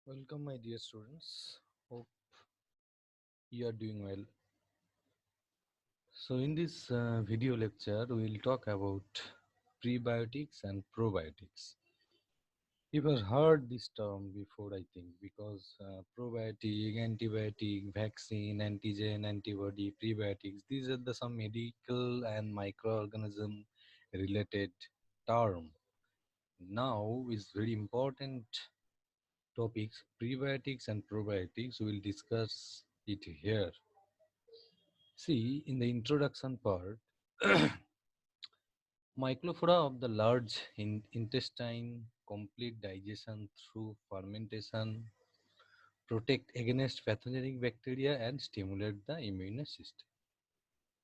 Welcome, my dear students. Hope you are doing well. So, in this video lecture, we will talk about prebiotics and probiotics. You have heard this term before, I think, because probiotic, antibiotic, vaccine, antigen, antibody, prebiotics, these are the some medical and microorganism related term. Now is very important topics, prebiotics and probiotics. We will discuss it here. See, in the introduction part, microflora of the large intestine, complete digestion through fermentation, protect against pathogenic bacteria and stimulate the immune system.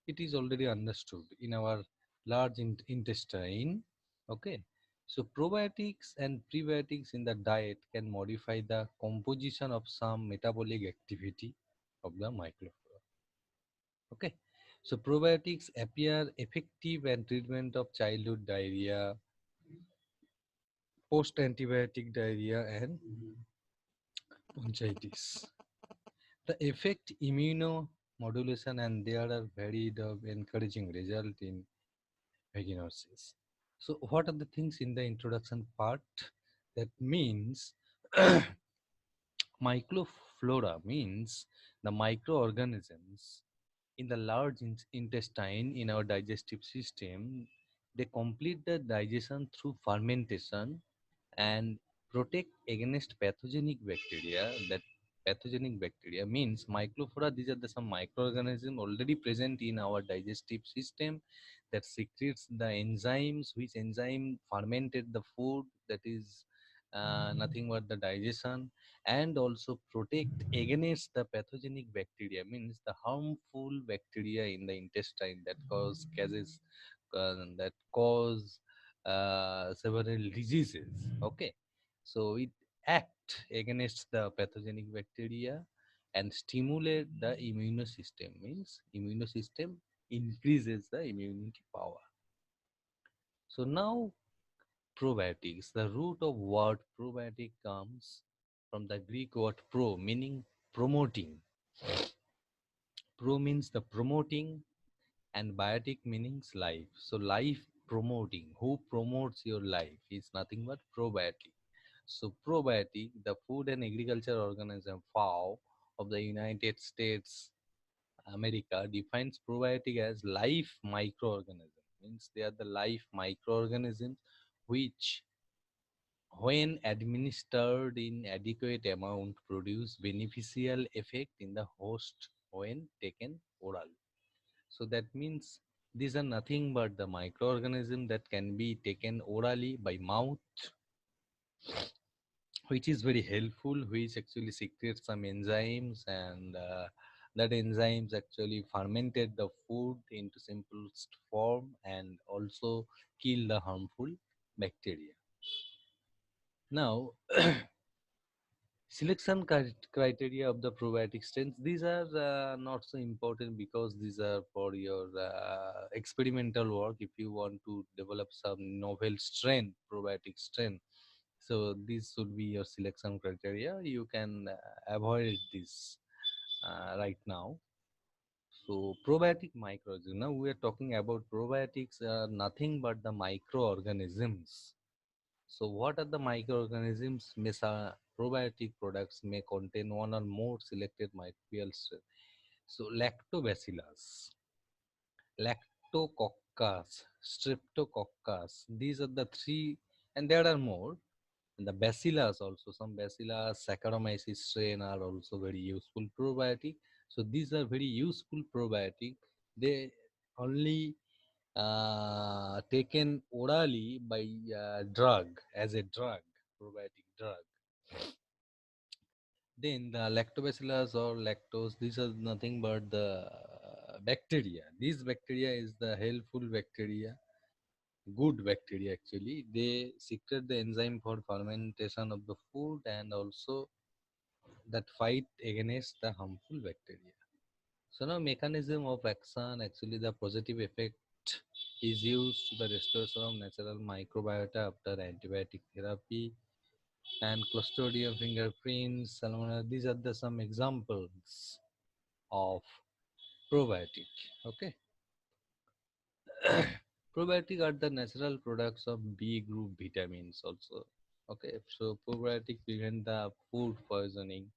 It is already understood in our large intestine. Okay, so probiotics and prebiotics in the diet can modify the composition of some metabolic activity of the microflora. Okay, so probiotics appear effective in treatment of childhood diarrhea, post antibiotic diarrhea, and bronchitis. The effect immunomodulation, and there are varied of encouraging result in vaginosis. So, what are the things in the introduction part? That means microflora means the microorganisms in the large intestine in our digestive system. They complete the digestion through fermentation and protect against pathogenic bacteria. That pathogenic bacteria means microflora. These are the some microorganisms already present in our digestive system that secretes the enzymes, which enzyme fermented the food, that is nothing but the digestion, and also protect against the pathogenic bacteria, means the harmful bacteria in the intestine that cause several diseases. Okay, so it act against the pathogenic bacteria and stimulate the immune system, means immune system increases the immunity power. So now probiotics, the root of word probiotic comes from the Greek word pro, meaning promoting. Pro means the promoting, and biotic means life. So life promoting, who promotes your life is nothing but probiotic. So probiotic, the Food and Agriculture Organization FAO of the United States America defines probiotic as life microorganism, means they are the life microorganisms which, when administered in adequate amount, produce beneficial effect in the host when taken orally. So that means these are nothing but the microorganism that can be taken orally by mouth, which is very helpful, which actually secretes some enzymes, and that enzymes actually fermented the food into simplest form and also kill the harmful bacteria. Now, selection criteria of the probiotic strains, these are not so important because these are for your experimental work. If you want to develop some novel strain, probiotic strain, so this should be your selection criteria. You can avoid this right now. So probiotic microorganisms, now we are talking about probiotics, nothing but the microorganisms. So what are the microorganisms? Probiotic products may contain one or more selected microbial strains. So lactobacillus, lactococcus, streptococcus, these are the three, and there are more. And the bacillus also, some bacillus, Saccharomyces strain are also very useful probiotic. So these are very useful probiotic. They only taken orally by drug, as a drug, probiotic drug. Then the lactobacillus or lactose, these are nothing but the bacteria. This bacteria is the helpful bacteria, good bacteria actually. They secrete the enzyme for fermentation of the food and also that fight against the harmful bacteria. So now mechanism of action, actually the positive effect is used to the restoration of natural microbiota after antibiotic therapy. and Clostridium fingerprints, Salmonella. These are the some examples of probiotic. Okay, probiotic are the natural products of B group vitamins also. Okay, so probiotic prevent the food poisoning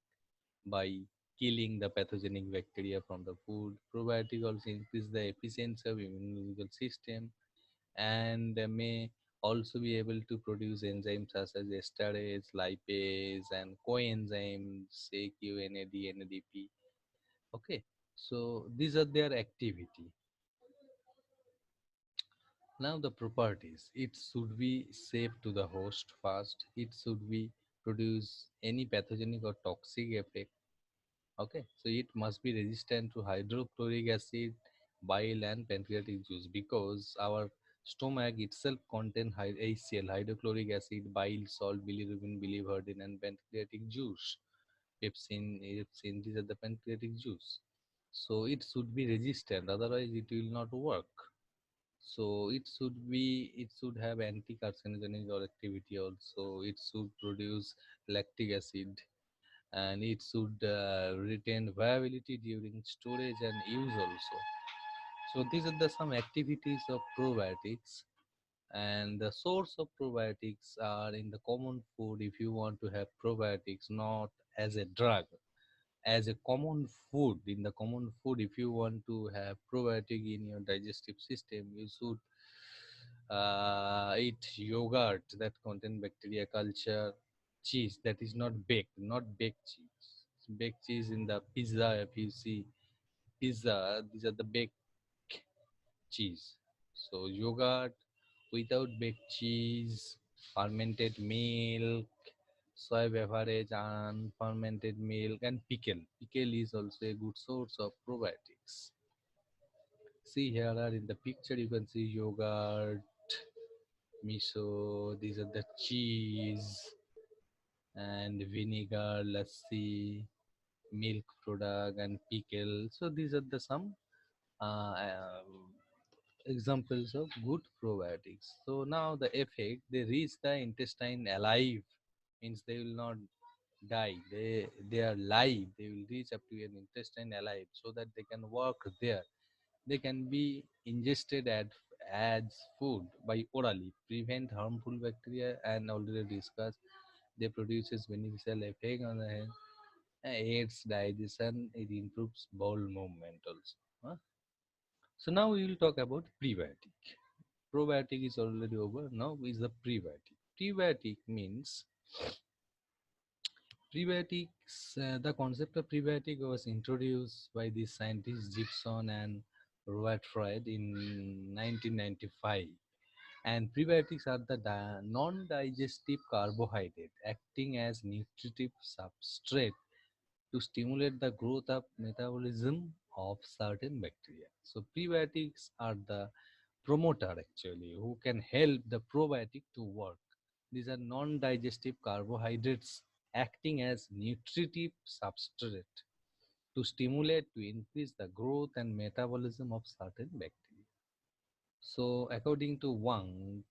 by killing the pathogenic bacteria from the food. Probiotic also increase the efficiency of immunological system and may also be able to produce enzymes such as esterase, lipase, and coenzymes, AQNAD, NADP. Okay, so these are their activity. Now the properties. It should be safe to the host first. It should be produce any pathogenic or toxic effect. Okay, so it must be resistant to hydrochloric acid, bile, and pancreatic juice because our stomach itself contain HCl, hydrochloric acid, bile, salt, bilirubin, biliverdin, and pancreatic juice. Pepsin, these are the pancreatic juice. So it should be resistant, otherwise it will not work. So it should have anti-carcinogenic or activity also. It should produce lactic acid and it should retain viability during storage and use also. So these are the some activities of probiotics, and the source of probiotics are in the common food. If you want to have probiotics, not as a drug, as a common food, in the common food, if you want to have probiotic in your digestive system, you should eat yogurt that contain bacteria culture, cheese that is not baked, not baked cheese. Baked cheese in the pizza, if you see pizza, these are the baked cheese. So yogurt without baked cheese, fermented milk, soy beverage, unfermented milk, and pickle. Pickle is also a good source of probiotics. See here are in the picture you can see yogurt, miso, these are the cheese and vinegar, lassi, milk product and pickle. So these are the some uh, uh, examples of good probiotics. So now the effect, they reach the intestine alive, means they will not die. They are live. They will reach up to an intestine alive so that they can work there. They can be ingested as food by orally, prevent harmful bacteria, and already discussed. They produces beneficial effect on the health, aids digestion, it improves bowel movement also. Huh? So now we will talk about prebiotic. Probiotic is already over. Now is the prebiotic. Prebiotic means prebiotics. The concept of prebiotic was introduced by the scientists Gibson and Rutherford in 1995. And prebiotics are the non-digestive carbohydrate acting as nutritive substrate to stimulate the growth of metabolism of certain bacteria. So prebiotics are the promoter actually who can help the probiotic to work. These are non-digestive carbohydrates acting as nutritive substrate to stimulate to increase the growth and metabolism of certain bacteria. So according to Wang,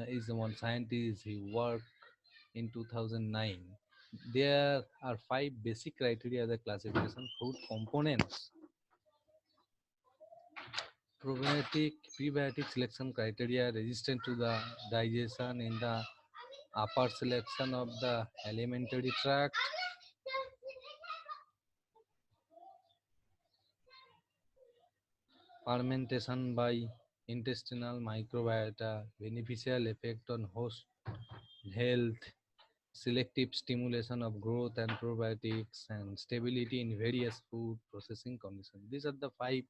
is the one scientist, he worked in 2009. There are five basic criteria of the classification food components. Prebiotic selection criteria resistant to the digestion in the upper selection of the alimentary tract, fermentation by intestinal microbiota, beneficial effect on host health, selective stimulation of growth and probiotics, and stability in various food processing conditions. These are the five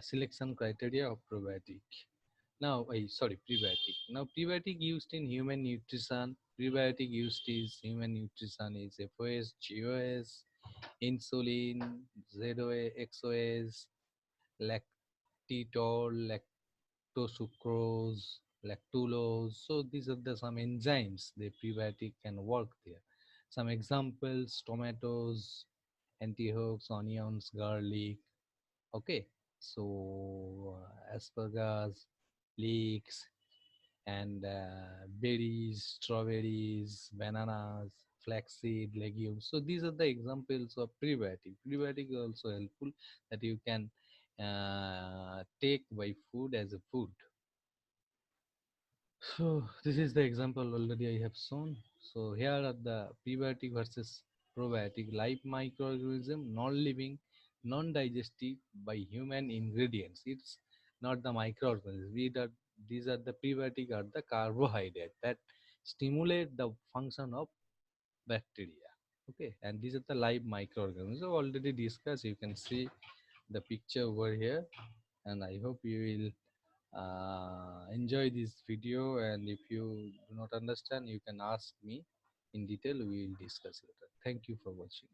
selection criteria of probiotic. Now, sorry, prebiotic. Now, prebiotic used in human nutrition. Prebiotic used is human nutrition is FOS, GOS, insulin, ZOA, XOS, lactitol, lactosucrose, lactulose. So these are the some enzymes the prebiotic can work there. Some examples: tomatoes, antioxidants, onions, garlic. Okay, so asparagus, leeks, and berries, strawberries, bananas, flaxseed, legumes. So these are the examples of prebiotic. Prebiotic is also helpful that you can take by food as a food. So this is the example already I have shown. So here are the prebiotic versus probiotic: live microorganism, non-living, non-digestive by human ingredients. It's not the microorganisms. These are the prebiotic are the carbohydrate that stimulate the function of bacteria. Okay, and these are the live microorganisms. So already discussed. You can see the picture over here, and I hope you will enjoy this video, and if you do not understand you can ask me in detail, we will discuss later. Thank you for watching.